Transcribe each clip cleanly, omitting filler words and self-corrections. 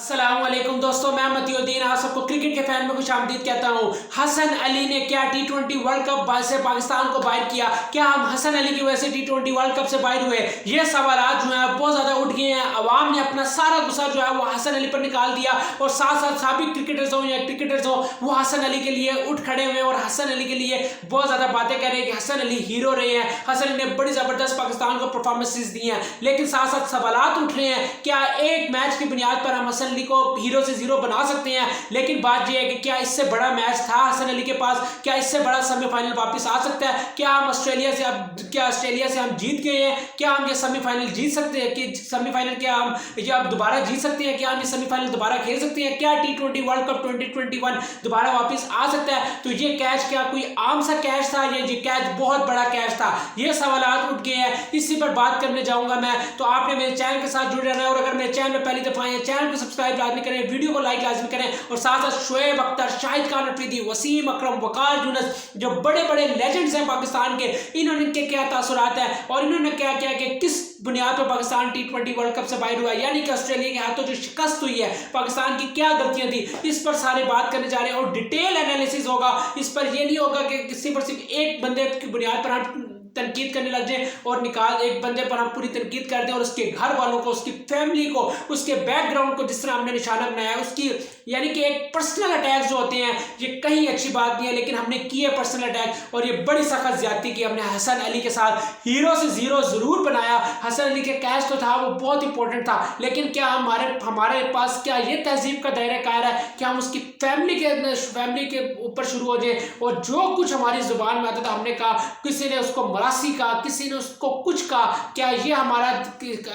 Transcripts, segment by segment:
अस्सलामुअलैकुम दोस्तों, मैं मतीउद्दीन आप सबको क्रिकेट के फैन में खुशामदीद कहता हूं। हसन अली ने क्या टी20 वर्ल्ड कप से पाकिस्तान को बाहर किया? क्या हम हसन अली की वजह से टी20 वर्ल्ड कप से बाहर हुए? ये सवाल जो है बहुत ज्यादा उठ गए हैं। अवाम ने अपना सारा गुस्सा जो है वो हसन अली पर निकाल दिया और साथ साथ साबिक क्रिकेटर्स हो या क्रिकेटर्स हो वो हसन अली के लिए उठ खड़े हुए और हसन अली के लिए बहुत ज्यादा बातें कर रहे हैं कि हसन अली हीरो रहे हैं। हसन अली ने बड़ी जबरदस्त पाकिस्तान को परफॉर्मेंसेस दी हैं, लेकिन साथ साथ सवालात उठ रहे हैं क्या एक मैच की बुनियाद पर हम हसन अली को हीरो से जीरो बना सकते हैं? लेकिन बात यह है कि क्या इससे बड़ा मैच था हसन अली के पास? क्या इससे बड़ा सेमीफाइनल वापस आ सकता है? क्या हम ऑस्ट्रेलिया से हम जीत गए हैं? क्या हम ये सेमीफाइनल जीत सकते हैं कि सेमीफाइनल क्या हम ये अब दोबारा जीत सकते हैं? क्या हम ये सेमीफाइनल दोबारा खेल सकते हैं? क्या टी20 वर्ल्ड कप 2021 दोबारा वापस आ सकता है? तो ये कैच क्या कोई आम सा कैच था? ये कैच बहुत बड़ा कैच था। ये सवाल उठ गए हैं, इसी पर बात करने जाऊंगा मैं। तो आपने मेरे चैनल के साथ जुड़े रहना है और अगर मेरे चैनल में पहली दफा आए चैनल को सब्सक्राइब लाजमी करें, वीडियो को लाइक लाजमी करें और साथ साथ शोएब अख्तर, शाहिद खान अफरीदी, वसीम अकरम, वकार यूनुस जो बड़े बड़े लेजेंड्स हैं पाकिस्तान के, इन्होंने के क्या तासुरात है और इन्होंने क्या क्या कि किस बुनियाद पर पाकिस्तान टी20 वर्ल्ड कप से बाहर हुआ, यानी कि ऑस्ट्रेलिया के हाथों जो शिकस्त हुई है, पाकिस्तान की क्या गलतियां थी, इस पर सारे बात करने जा रहे हैं और डिटेल एनालिसिस होगा। इस पर यह नहीं होगा कि किसी पर सिर्फ एक बंदे की बुनियाद पर हम तनकीद करने लग जाए और एक बंदे पर हम पूरी तनकीद कर दें और उसके घर वालों को, उसकी फैमिली को, उसके बैकग्राउंड को जिस तरह हमने निशाना बनाया, उसकी यानी कि एक पर्सनल अटैक जो होते हैं ये कहीं अच्छी बात नहीं है, लेकिन हमने किए पर्सनल अटैक और ये बड़ी सख्त ज्यादती की हमने हसन अली के साथ। हीरो से जीरो जरूर बनाया, हसन अली के कैच तो था वो बहुत इंपॉर्टेंट था, लेकिन क्या हमारे पास क्या ये तहजीब का दायरा कार है कि हम उसकी फैमिली के ऊपर शुरू हो जाए और जो कुछ हमारी जुबान में आता था हमने कहा, किसी ने उसको मरासी का, किसी ने उसको कुछ का, क्या ये हमारा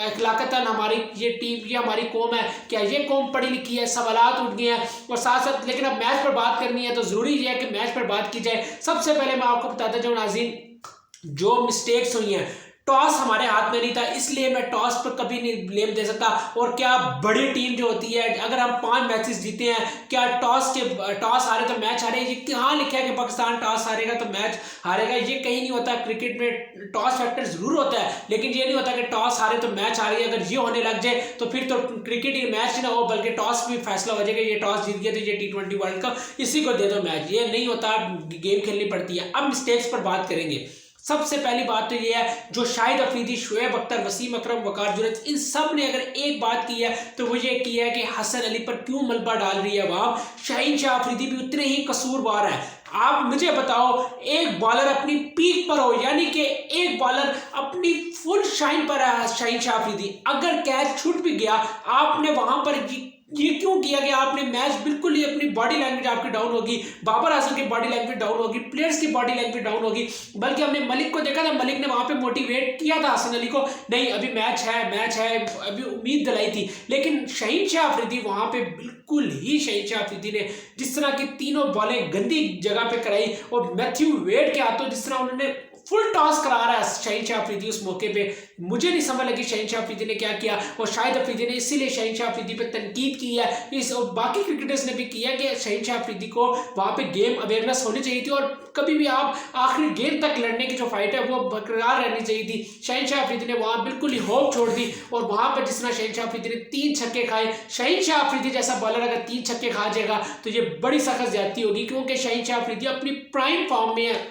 अखलाकतन हमारी ये टीम, ये हमारी कौम है? क्या ये कौम पढ़ी लिखी है? सवालात उठ गए हैं और साथ साथ लेकिन अब मैच पर बात करनी है तो जरूरी है कि मैच पर बात की जाए। सबसे पहले मैं आपको बताता जाऊं नाज़रीन, जो मिस्टेक्स हुई हैं, टॉस हमारे हाथ में नहीं था, इसलिए मैं टॉस पर कभी नहीं ब्लेम दे सकता। और क्या बड़ी टीम जो होती है, अगर हम 5 मैचेस जीते हैं, क्या टॉस हारे तो मैच हारे? ये कहाँ लिखा है कि पाकिस्तान टॉस हारेगा तो मैच हारेगा? ये कहीं नहीं होता। क्रिकेट में टॉस फैक्टर जरूर होता है, लेकिन ये नहीं होता कि टॉस हारे तो मैच हारे। अगर ये होने लग जाए तो फिर तो क्रिकेट ही मैच ही ना हो, बल्कि टॉस भी फैसला हो जाएगा, ये टॉस जीत गया तो ये टी20 वर्ल्ड कप इसी को दे दो मैच। ये नहीं होता, गेम खेलनी पड़ती है। अब मिस्टेक्स पर बात करेंगे। सबसे पहली बात तो ये है, जो शाहिद अफरीदी, शोएब अख्तर, वसीम अकरम, वकार यूनुस, इन सब ने अगर एक बात की है तो वो ये की है कि हसन अली पर क्यों मलबा डाल रही है वहां। शाहीन शाह अफरीदी भी उतने ही कसूरवार है। आप मुझे बताओ, एक बॉलर अपनी पीक पर हो, यानी कि एक बॉलर अपनी फुल शाइन पर है, शाहीन शाह अफरीदी, अगर कैच छूट भी गया, आपने वहां पर ये क्यों किया कि आपने मैच बिल्कुल ही अपनी बॉडी लैंग्वेज आपकी डाउन होगी, बाबर आजम की बॉडी लैंग्वेज डाउन होगी, प्लेयर्स की बॉडी लैंग्वेज डाउन होगी। बल्कि हमने मलिक को देखा था, मलिक ने वहां पे मोटिवेट किया था हसन अली को, नहीं अभी मैच है, अभी उम्मीद दिलाई थी। लेकिन शाहीन शाह अफरीदी वहां पे बिल्कुल ही, शाहीन शाह अफरीदी ने जिस तरह की तीनों बॉलें गंदी जगह पे कराई और मैथ्यू वेड के हाथों जिस तरह उन्होंने फुल टॉस करा रहा है शाहीन शाह अफरीदी उस मौके पे, मुझे नहीं समझ लगी शाहीन शाह अफरीदी ने क्या किया। और शाहिद अफरीदी ने इसीलिए शाहीन शाह अफरीदी पे तनकीद की है, इस और बाकी क्रिकेटर्स ने भी किया कि शाहीन शाह अफरीदी को वहां पे गेम अवेयरनेस होनी चाहिए थी और कभी भी आप आखिरी गेंद तक लड़ने की जो फाइट है वो बरकरार रहनी चाहिए थी। शाहीन शाह अफरीदी ने वहां बिल्कुल ही होप छोड़ दी और वहां पर जिस तरह शाहीन शाह अफरीदी ने 3 छक्के खाए, शाहीन शाह अफरीदी जैसा बॉलर अगर 3 छक्के खा जाएगा तो ये बड़ी सख्त ज्यादती होगी, क्योंकि शाहीन शाह अफरीदी अपनी प्राइम फॉर्म में है।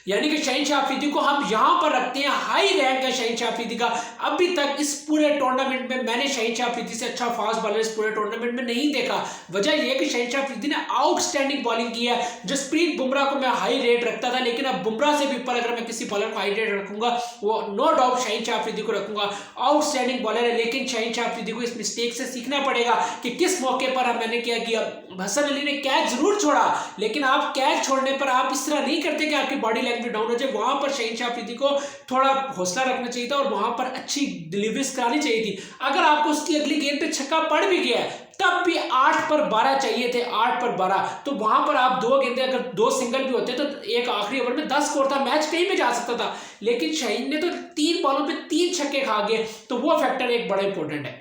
यानी कि शाहीन शाह अफरीदी को हम यहां पर रखते हैं, हाई रैंक है शाहीन शाह अफरीदी का। अभी तक इस पूरे टूर्नामेंट में मैंने शाहीन शाह अफरीदी से अच्छा फास्ट बॉलर इस पूरे टूर्नामेंट में नहीं देखा। वजह यह है कि शाहीन शाह अफरीदी ने आउटस्टैंडिंग बॉलिंग की है। जसप्रीत बुमराह को मैं हाई रेट रखता था, लेकिन अब बुमराह से भी ऊपर अगर मैं किसी बॉलर को हाई रेट रखूंगा वो नो डाउट शाहीन शाह अफरीदी को रखूंगा। आउटस्टैंडिंग बॉलर है, लेकिन शाहीन शाह अफरीदी को इस मिस्टेक से सीखना पड़ेगा कि किस मौके पर मैंने क्या किया। हसन अली ने कैच जरूर छोड़ा, लेकिन आप कैच छोड़ने पर आप इस तरह नहीं करते कि आपकी बॉडी लैंग्वेज डाउन हो जाए। वहां पर शाहीन शाह अफरीदी को थोड़ा हौसला रखना चाहिए था और वहां पर अच्छी डिलीवरीज करानी चाहिए थी। अगर आपको उसकी अगली गेंद पे छक्का पड़ भी गया है तब भी 8 पर 12 चाहिए थे, 8 पर 12, तो वहां पर आप 2 गेंदे अगर 2 सिंगल भी होते तो एक आखिरी ओवर में 10 स्कोर था, मैच कहीं में जा सकता था। लेकिन शाहीन ने तो 3 बॉलों पे 3 छक्के खा गए, तो वो फैक्टर एक बड़ा इंपॉर्टेंट है,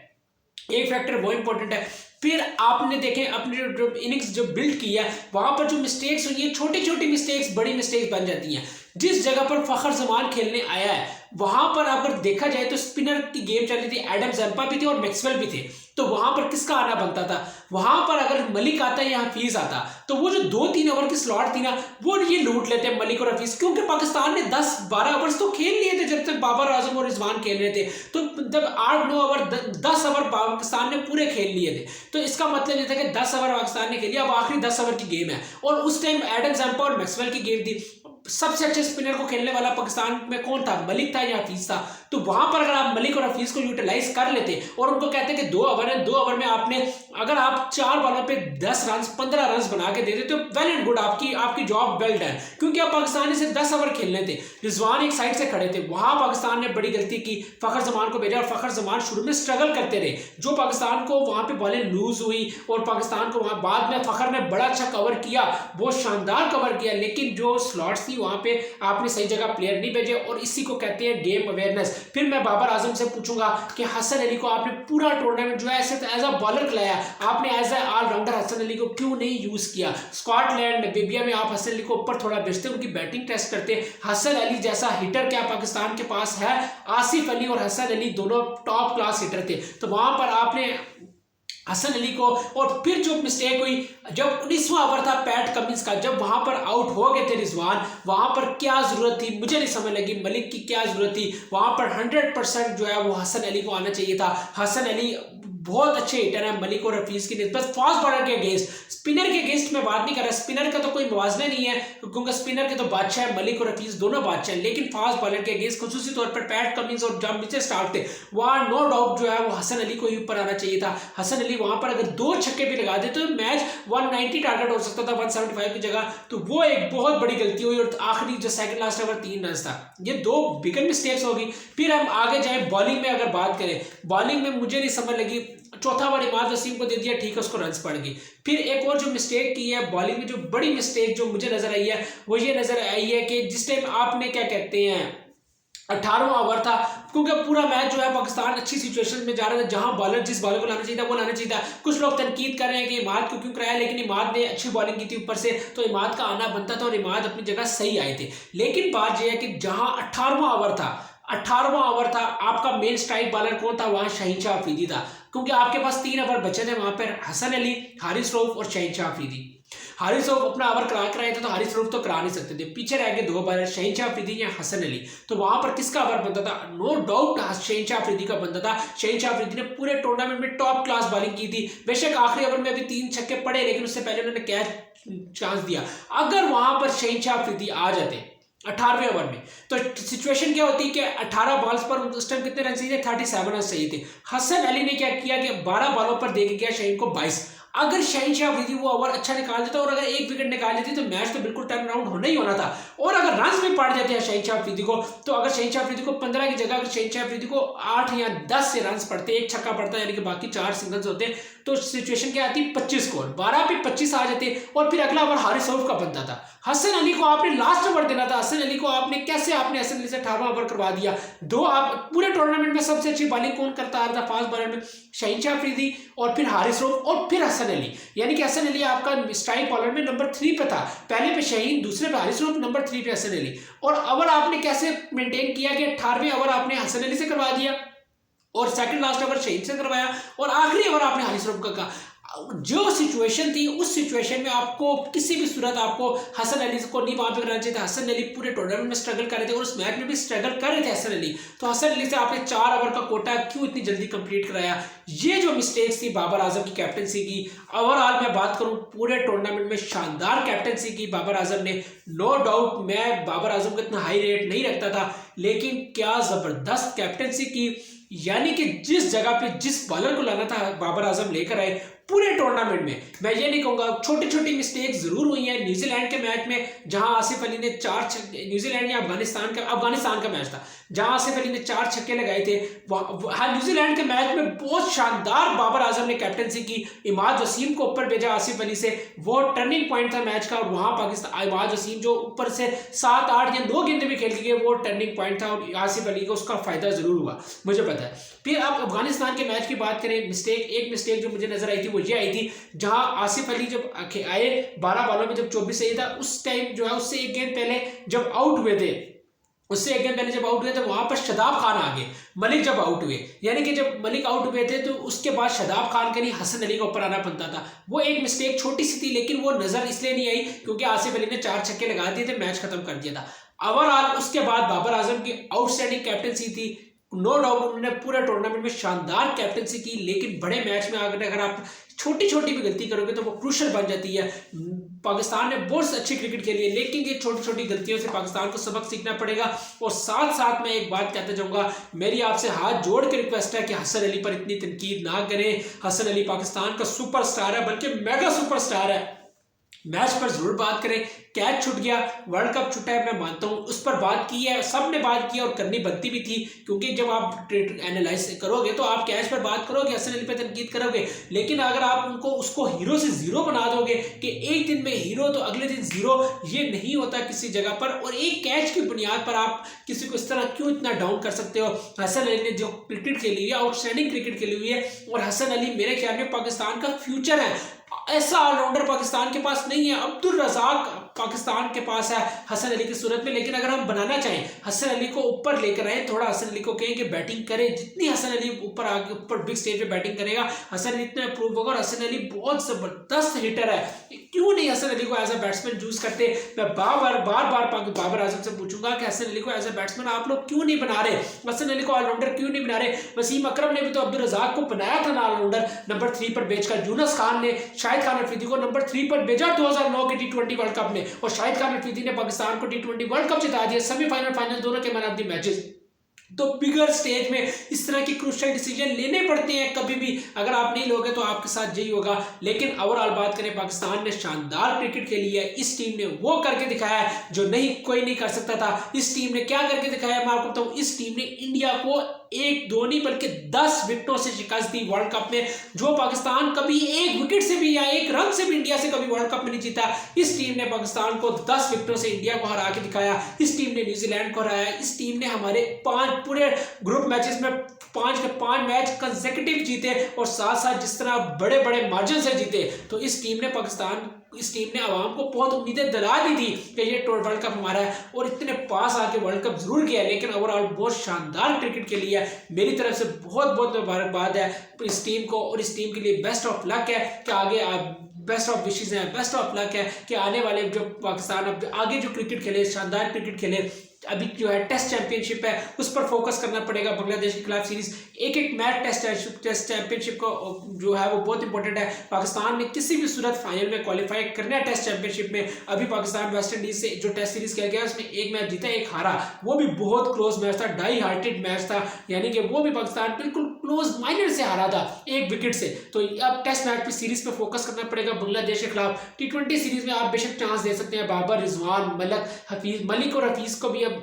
एक फैक्टर वो इंपॉर्टेंट है। फिर आपने देखे अपनी जो इनिंग्स जो बिल्ड की है वहां पर जो मिस्टेक्स हुई है, छोटी छोटी मिस्टेक्स बड़ी मिस्टेक्स बन जाती हैं। जिस जगह पर फखर जमान खेलने आया है वहां पर अगर देखा जाए तो स्पिनर की गेम चल रही थी, एडम जम्पा भी थे और मैक्सवेल भी थे। तो वहां पर किसका आना बनता था? वहां पर अगर मलिक आता या हफीज आता तो वो जो 2-3 ओवर की स्लॉट थी ना वो ये लूट लेते मलिक और हफीज, क्योंकि पाकिस्तान ने 10-12 ओवर्स तो खेल लिए थे जब तक बाबर आजम और रिजवान खेल रहे थे। तो जब 8-9 ओवर 10 ओवर पाकिस्तान ने पूरे खेल लिए थे, तो इसका मतलब ये था कि 10 ओवर पाकिस्तान ने खेल लिया, अब आखिरी 10 ओवर की गेम है। और उस टाइम एडम जैम्पा और मैक्सवेल की गेम थी। सबसे अच्छे स्पिनर को खेलने वाला पाकिस्तान में कौन था? मलिक था या हफीज था? तो वहां पर अगर आप मलिक और हफीज को यूटिलाइज कर लेते और उनको कहते कि 2 ओवर है, 2 ओवर में आपने अगर आप 4 बॉलों पे 10 रन 15 रन बना के दे देते तो वेल एंड गुड, आपकी जॉब वेल डन, क्योंकि अब पाकिस्तान से 10 ओवर खेलने थे। रिजवान एक साइड से खड़े थे, वहां पाकिस्तान ने बड़ी गलती की, फखर जमान को भेजा और फखर जमान शुरू में स्ट्रगल करते रहे, जो पाकिस्तान को वहां पे बॉलें लूज हुई और पाकिस्तान को वहां बाद में फखर ने बड़ा अच्छा कवर किया, बहुत शानदार कवर किया, लेकिन जो स्लॉट्स थी वहां पे आपने सही जगह प्लेयर नहीं भेजे और इसी को कहते हैं गेम अवेयरनेस। फिर मैं बाबर आजम से पूछूंगा कि हसन अली को आपने पूरा टूर्नामेंट जो है ऐसे एज अ बॉलर खिलाया, आपने as a allrounder Hasan Ali को क्यों नहीं यूज किया? स्कॉटलैंड नामीबिया में आप हसन अली को ऊपर थोड़ा भेजते, उनकी बैटिंग टेस्ट करते। हसन अली जैसा हिटर क्या पाकिस्तान के पास है? आसिफ अली और हसन अली दोनों टॉप क्लास हिटर थे, तो वहां पर आपने हसन अली को, और फिर जो मिस्टेक हुई जब 19वां ओवर था पैट कमिंस का, जब वहां पर आउट हो गए थे रिजवान, वहां पर क्या जरूरत थी? मुझे नहीं समझ लगी मलिक की क्या जरूरत थी वहां पर। 100% जो है वो हसन अली को आना चाहिए था। हसन अली बहुत अच्छे हिटर है मलिक और हफीज की निस्बत फास्ट बॉलर के अगेंस्ट। स्पिनर के अगेंस्ट में बात नहीं कर रहा, स्पिनर का तो कोई मुवाजना नहीं है क्योंकि स्पिनर के तो बादशाह है, मलिक और हफीज दोनों बादशाह हैं, लेकिन फास्ट बॉलर के अगेंस्ट खासूसी तौर पर पैट कमिंस और जब नीचे स्टार्ट थे वहां नो डाउट जो है वो हसन अली को ही ऊपर आना चाहिए था। हसन अली वहां पर अगर 2 छक्के भी लगा दे तो मैच 190 टारगेट हो सकता था 175 की जगह, तो वो एक बहुत बड़ी गलती हुई। और आखिरी जो सेकंड लास्ट ओवर 3 रन था, ये 2 बिगन मिस्टेक्स होगी। फिर हम आगे जाए बॉलिंग में, अगर बात करें बॉलिंग में मुझे नहीं समझ लगी, चौथा ओवर इमाद वसीम को दे दिया, ठीक है उसको रन्स पड़ गई। फिर एक और जो मिस्टेक की है बॉलिंग में, जो बड़ी मिस्टेक जो मुझे नजर आई है वो ये नजर आई है कि जिस टाइम आपने क्या कहते हैं 18वां ओवर था, क्योंकि पूरा मैच जो है पाकिस्तान अच्छी सिचुएशन में जा रहा था, जहां बॉलर जिस बॉलर को लाना चाहिए था वो लाना चाहिए था। कुछ लोग तनकीद कर रहे हैं कि इमाद को क्यों कराया, लेकिन इमाद ने अच्छी बॉलिंग की थी ऊपर से, तो इमाद का आना बनता था और इमाद अपनी जगह सही आए थे। लेकिन बात यह है कि जहां 18वां ओवर था, 18वां ओवर था, आपका मेन स्ट्राइक बॉलर कौन था? वहां शाहीन शाह अफरीदी था, क्योंकि आपके पास 3 ओवर बचे थे वहां पर, हसन अली, हारिस रऊफ और शाहीन शाह अफरीदी। हारिस रऊफ अपना ओवर करा कर आए थे तो हारिस रऊफ तो करा नहीं सकते थे, पीछे रह गए 2 बॉलर शाहीन शाह अफरीदी या हसन अली, तो वहां पर किसका ओवर बनता था? नो डाउट शाहीन शाह अफरीदी का बनता था। शाहीन शाह अफरीदी ने पूरे टूर्नामेंट में टॉप क्लास बॉलिंग की थी, बेशक आखिरी ओवर में अभी 3 छक्के पड़े, लेकिन उससे पहले उन्होंने कैच चांस दिया। अगर वहां पर शाहीन शाह अफरीदी आ जाते 18वें ओवर में, तो सिचुएशन क्या होती कि 18 बॉल्स पर उस टाइम कितने रन चाहिए? 37 रन चाहिए थे। हसन अली ने क्या किया कि 12 बॉलों पर दे के गया शाहीन को 22। अगर शाहीन शाह अफरीदी वो ओवर अच्छा निकाल देता और अगर 1 विकेट निकाल देती तो मैच तो बिल्कुल टर्न अराउंड होना ही होना था। और अगर रन भी पड़ जाते हैं शाहीन शाह अफरीदी को, तो अगर शाहीन शाह अफरीदी को 15 की जगह अगर शाहीन शाह अफरीदी को 8 या 10 से रन पड़ते, 1 छक्का पड़ता यानी कि बाकी 4 सिंगल्स होते, तो सिचुएशन क्या आती? 25 स्कोर, 12 पे 25 आ जाते और फिर अगला ओवर हारिस रऊफ का बनता था। हसन अली को आपने लास्ट ओवर देना था, हसन अली को आपने कैसे आपने हसन अली से 18वां ओवर करवा दिया। 2 आप पूरे टूर्नामेंट में सबसे अच्छी बॉलिंग कौन करता आ रहा था फास्ट बॉलर में? शाहीन शाह अफरीदी और फिर हारिस रऊफ और फिर हसन अली, यानी कि हसन अली आपका स्ट्राइक बॉलर में नंबर 3 पे था, पहले पे शाहीन, दूसरे पे हारिस रऊफ, नंबर 3 पे हसन अली। और ओवर आपने कैसे मेंटेन किया कि 18वें ओवर आपने हसन अली से करवा दिया और सेकंड लास्ट ओवर शाहीन से करवाया और आखिरी ओवर आपने हारिस रऊफ का। जो सिचुएशन थी उस सिचुएशन में आपको किसी भी सूरत आपको हसन अली को नहीं वहां पे करना चाहिए था। हसन अली पूरे टूर्नामेंट में स्ट्रगल कर रहे थे और उस मैच में भी स्ट्रगल कर रहे थे हसन अली, तो हसन अली से आपने 4 ओवर का कोटा क्यों इतनी जल्दी कंप्लीट कराया? ये जो मिस्टेक्स थी बाबर आजम की कैप्टनसी की, ओवरऑल मैं बात करूं पूरे टूर्नामेंट में शानदार कैप्टनसी की बाबर आजम ने। नो डाउट मैं बाबर आजम को इतना हाई रेट नहीं रखता था, लेकिन क्या जबरदस्त कैप्टनसी की, यानी कि जिस जगह पे जिस बॉलर को लाना था बाबर आजम लेकर आए पूरे टूर्नामेंट में। मैं ये नहीं कहूंगा, छोटी छोटी मिस्टेक जरूर हुई हैं न्यूजीलैंड के मैच में, जहां आसिफ अली ने 4 छक्के, न्यूजीलैंड या अफगानिस्तान का मैच था जहां आसिफ अली ने 4 छक्के लगाए थे। हाँ, न्यूजीलैंड के मैच में बहुत शानदार बाबर आजम ने कैप्टनसी की, इमाद वसीम को ऊपर भेजा आसिफ अली से, वो टर्निंग पॉइंट था मैच का। और वहां पाकिस्तान इमाद वसीम जो ऊपर से 7, 8 या 2 गेंदें भी खेल के गए, वो टर्निंग पॉइंट था और आसिफ अली को उसका फायदा जरूर हुआ, मुझे पता है। फिर आप अफगानिस्तान के मैच की बात करें, एक मिस्टेक जो मुझे नजर आई थी वो ये आई थी, जहां आसिफ अली जब आए 12 बॉलों में जब 24 सही था, उस टाइम जो है उससे 1 गेंद पहले जब आउट हुए थे उससे एक गेंद पहले जब आउट हुए थे वहां पर शादाब खान आ गए, मलिक जब आउट हुए, यानी कि जब मलिक आउट हुए थे तो उसके बाद शादाब खान के लिए हसन अली को ऊपर आना बनता था। वो एक मिस्टेक छोटी सी थी, लेकिन वो नजर इसलिए नहीं आई क्योंकि आसिफ अली ने 4 छक्के लगा दिए थे, मैच खत्म कर दिया था। ओवरऑल उसके बाद बाबर आजम की आउटस्टैंडिंग कैप्टनसी थी, नो डाउट उन्होंने पूरे टूर्नामेंट में शानदार कैप्टनसी की, लेकिन बड़े मैच में अगर आप छोटी छोटी भी गलती करोगे तो वो क्रूशल बन जाती है। पाकिस्तान ने बहुत अच्छी क्रिकेट खेली है, लेकिन ये छोटी छोटी गलतियों से पाकिस्तान को सबक सीखना पड़ेगा। और साथ साथ मैं एक बात कहता जाऊंगा, मेरी आपसे हाथ जोड़ के रिक्वेस्ट है कि हसन अली पर इतनी तनकीद ना करें। हसन अली पाकिस्तान का सुपरस्टार है, बल्कि मेगा सुपरस्टार है। मैच पर जरूर बात करें, कैच छूट गया, वर्ल्ड कप छूटा है, मैं मानता हूं, उस पर बात की है, सबने बात की और करनी बनती भी थी, क्योंकि जब आप एनालाइज करोगे तो आप कैच पर बात करोगे, हसन अली पे तनकीद करोगे, लेकिन अगर आप उसको हीरो से जीरो बना दोगे कि एक दिन में हीरो तो अगले दिन जीरो, ये नहीं होता किसी जगह पर। और एक कैच की बुनियाद पर आप किसी को इस तरह क्यों इतना डाउन कर सकते हो। हसन अली ने जो क्रिकेट खेली हुई है, आउटस्टैंडिंग क्रिकेट खेली हुई है, और हसन अली मेरे ख्याल में पाकिस्तान का फ्यूचर है। ऐसा ऑलराउंडर पाकिस्तान के पास नहीं है। अब्दुल रजाक पाकिस्तान के पास है हसन अली की सूरत में, लेकिन अगर हम बनाना चाहें, हसन अली को ऊपर लेकर आए, थोड़ा हसन अली को कहें कि बैटिंग करे, जितनी हसन अली ऊपर आगे ऊपर बिग स्टेज पे बैटिंग करेगा, हसन अली इतना इंप्रूव होगा। और हसन अली बहुत जबरदस्त हिटर है, क्यों नहीं हसन अली को एज अ बैट्समैन चूज करते। मैं बार बार बाबर आजम से पूछूंगा कि हसन अली को एज अ बैट्समैन आप लोग क्यों नहीं बना रहे, हसन अली को ऑलराउंडर क्यों नहीं बना रहे। वसीम अकरम ने भी तो अब्दुल रजाक को बनाया था ना ऑलराउंडर, नंबर 3 पर भेजकर। यूनुस खान ने शाहिद खान अफरीदी को नंबर 3 पर भेजा 2009 के T20 वर्ल्ड कप में, और शाहिद खान अफरीदी ने पाकिस्तान को T20 वर्ल्ड कप जिता दिया, सेमीफाइनल फाइनल दोनों के मैन ऑफ द मैचेस। तो बिगर स्टेज में इस तरह की क्रूशियल डिसीजन लेने पड़ते हैं कभी भी, अगर आप नहीं लोगे तो आपके साथ यही होगा। लेकिन ओवरऑल बात करें, पाकिस्तान ने शानदार क्रिकेट खेली है, इस टीम ने वो करके दिखाया है जो नहीं कोई नहीं कर सकता था। इस टीम ने क्या करके दिखाया मैं आपको बताऊं, इस टीम ने इंडिया को 1-2 नहीं बल्कि 10 विकेटों से शिकस्त दी वर्ल्ड कप में, जो पाकिस्तान कभी 1 विकेट से भी या 1 रन से भी इंडिया से कभी वर्ल्ड कप में नहीं जीता। इस टीम ने पाकिस्तान को 10 विकेटों से इंडिया को हरा के दिखाया, इस टीम ने न्यूजीलैंड को हराया, इस टीम ने हमारे 5 पूरे ग्रुप मैचेस में 5 के 5 मैच कंसेक्यूटिव जीते, और साथ साथ जिस तरह बड़े बड़े मार्जिन से जीते। तो इस टीम ने आवाम को बहुत उम्मीदें दिला दी थी कि ये वर्ल्ड कप हमारा है, और इतने पास आके वर्ल्ड कप जरूर किया, लेकिन ओवरऑल बहुत शानदार क्रिकेट खेली है। मेरी तरफ से बहुत बहुत मुबारकबाद है इस टीम को, और इस टीम के लिए बेस्ट ऑफ लक है कि आगे बेस्ट ऑफ विशेज हैं, बेस्ट ऑफ लक है कि आने वाले जो पाकिस्तान अब आगे जो क्रिकेट खेले, शानदार क्रिकेट खेले। अभी जो है टेस्ट चैंपियनशिप है, उस पर फोकस करना पड़ेगा बांग्लादेश के खिलाफ सीरीज, एक मैच टेस्ट चैंपियनशिप को जो है वो बहुत इंपॉर्टेंट है। पाकिस्तान ने किसी भी सूरत फाइनल में क्वालिफाई करना है टेस्ट चैंपियनशिप में। अभी पाकिस्तान वेस्ट इंडीज से जो टेस्ट सीरीज खेल गया उसमें 1 मैच जीता 1 हारा, वो भी बहुत क्लोज मैच था, डाई हार्टेड मैच था, यानी कि वो भी पाकिस्तान बिल्कुल क्लोज माइनर से हारा था 1 विकेट से। तो अब टेस्ट मैच पे सीरीज पे फोकस करना पड़ेगा बांग्लादेश के खिलाफ। T20 सीरीज में आप बेशक चांस दे सकते हैं बाबर, रिजवान, मलिक और हफीज को भी। अब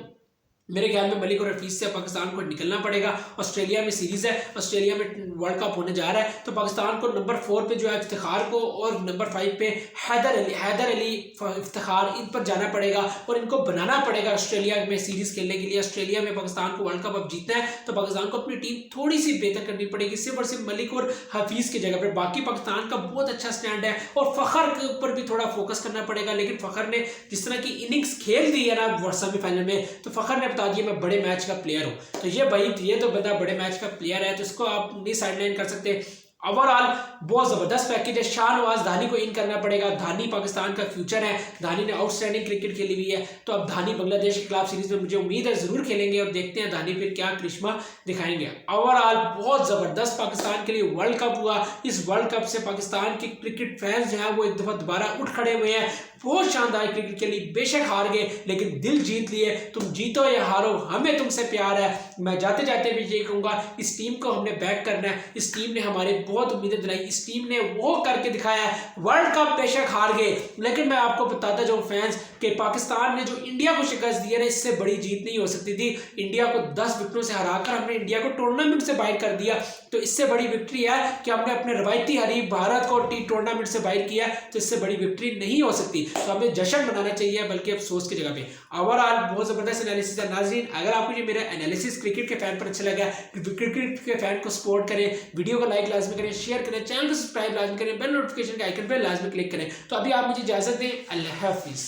मेरे ख्याल में मलिक और हफीज से पाकिस्तान को निकलना पड़ेगा। ऑस्ट्रेलिया में सीरीज है, ऑस्ट्रेलिया में वर्ल्ड कप होने जा रहा है, तो पाकिस्तान को नंबर 4 पे जो है इफ्तिखार को, और नंबर 5 पे हैदर अली इफ्तिखार, इन पर जाना पड़ेगा और इनको बनाना पड़ेगा ऑस्ट्रेलिया में सीरीज खेलने के लिए। ऑस्ट्रेलिया में पाकिस्तान को वर्ल्ड कप अब जीतना है, तो पाकिस्तान को अपनी टीम थोड़ी सी बेहतर करनी पड़ेगी, सिर्फ और सिर्फ मलिक और हफीज की जगह पर। बाकी पाकिस्तान का बहुत अच्छा स्टैंड है, और फखर के ऊपर भी थोड़ा फोकस करना पड़ेगा। लेकिन फखर ने जिस तरह की इनिंग्स खेल दी है ना सेमीफाइनल में, तो फखर ने बता दिया मैं बड़े मैच का प्लेयर हूं। तो ये तो बंदा बड़े मैच का प्लेयर है, तो इसको आप नहीं साइडलाइन कर सकते। ओवरऑल बहुत जबरदस्त पैकेज है। शाहनवाज धानी को इन करना पड़ेगा, धानी पाकिस्तान का फ्यूचर है, धानी ने आउटस्टैंडिंग क्रिकेट खेली हुई है। तो अब धानी बांग्लादेश के खिलाफ सीरीज में मुझे उम्मीद है जरूर खेलेंगे, और देखते हैं धानी फिर क्या करिश्मा दिखाएंगे। ओवरऑल बहुत जबरदस्त पाकिस्तान के लिए वर्ल्ड कप हुआ। इस वर्ल्ड कप से पाकिस्तान के क्रिकेट फैंस जो है वो एक दफा दोबारा उठ खड़े हुए हैं। बहुत शानदार क्रिकेट खेली, बेशक हार गए लेकिन दिल जीत लिए। तुम जीतो या हारो, हमें तुमसे प्यार है। मैं जाते जाते भी ये कहूंगा, इस टीम को हमने बैक करना है। इस टीम ने हमारे बहुत उम्मीदें दिलाई, इस टीम ने वो करके दिखाया है। वर्ल्ड कप बेशक हार गए, लेकिन मैं आपको बताता जाऊं फैंस कि पाकिस्तान ने जो इंडिया को शिकस्त दी है ना, इससे बड़ी जीत नहीं हो सकती थी। इंडिया को 10 विकेटों से हराकर हमने इंडिया को टूर्नामेंट से बाहर कर दिया, तो इससे बड़ी विक्ट्री है कि हमने अपने रवायती हरीफ भारत को टूर्नामेंट से बाहर किया। तो इससे बड़ी विक्ट्री नहीं हो सकती, तो हमें जश्न मनाना चाहिए बल्कि अफसोस की जगह पे। ओवरऑल बहुत जबरदस्त एनालिसिस है। नाज़रीन, अगर आपको ये मेरा एनालिसिस क्रिकेट के फैन पर अच्छा लगा, क्रिकेट के फैन को सपोर्ट करें, वीडियो को लाइक लाजमी करें, शेयर करें, चैनल को सब्सक्राइब लाजमी करें, बेल नोटिफिकेशन के आइकन पर लाजमी क्लिक करें। तो अभी आप मुझे इजाजत दें, अल्लाह हाफिज़।